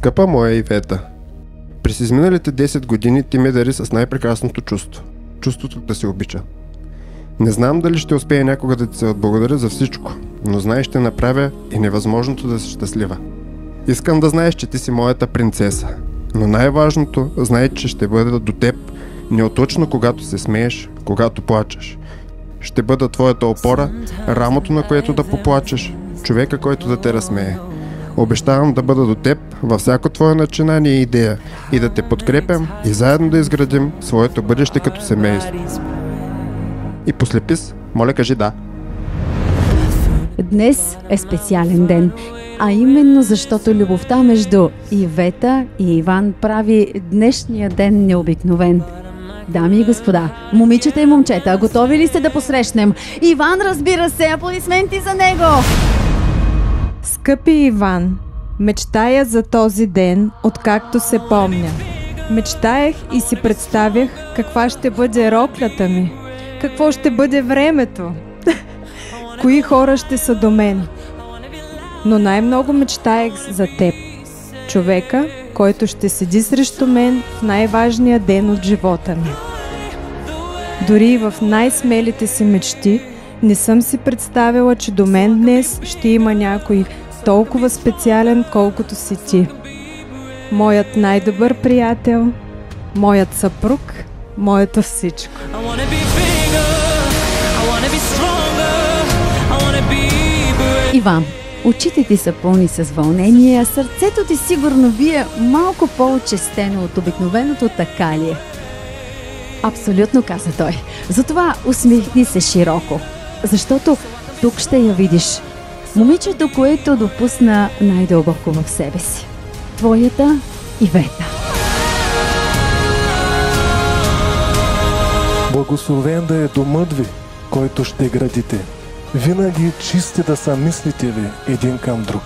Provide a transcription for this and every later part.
Скъпа моя Ивета, през изминалите 10 години ти ме дари с най-прекрасното чувство. Чувството да се обича. Не знам дали ще успея някога да ти се отблагодаря за всичко, но знай, ще направя и невъзможното да си щастлива. Искам да знаеш, че ти си моята принцеса, но най-важното, знай, че ще бъда до теб неотлъчно, когато се смееш, когато плачеш. Ще бъда твоята опора, рамото, на което да поплачеш, човека, който да те разсмее. Обещавам да бъда до теб във всяко твое начинание и идея и да те подкрепям и заедно да изградим своето бъдеще като семейство. И послепис, моля, кажи да. Днес е специален ден, а именно защото любовта между Ивета и Иван прави днешния ден необикновен. Дами и господа, момичета и момчета, готови ли сте да посрещнем Иван, разбира се, аплодисменти за него! Скъпи Иван, мечтая за този ден, откакто се помня. Мечтаях и си представях каква ще бъде роклята ми, какво ще бъде времето, кои хора ще са до мен. Но най-много мечтаях за теб, човека, който ще седи срещу мен в най-важния ден от живота ми. Дори и в най-смелите си мечти не съм си представила, че до мен днес ще има някой толкова специален, колкото си ти. Моят най-добър приятел, моят съпруг, моето всичко. Иван, очите ти са пълни с вълнение, а сърцето ти сигурно вие малко по-очестено от обикновеното, така ли е? Абсолютно, каза той. Затова усмихни се широко, защото тук ще я видиш. Момичето, което допусна най-дълбоко в себе си. Твоята Ивета. Благословен да е домът ви, който ще градите. Винаги чисти да са мислите ви един към друг.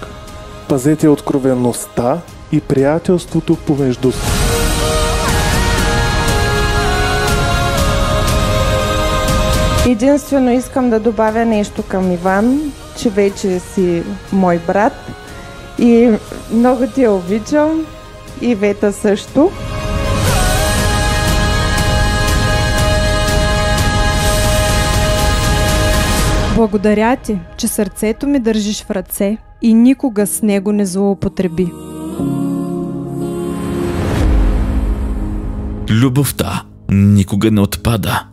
Пазете откровеността и приятелството помежду си. Единствено искам да добавя нещо към Иван, че вече си мой брат и много те обичам, и Вета също. Благодаря ти, че сърцето ми държиш в ръце и никога с него не злоупотреби. Любовта никога не отпада.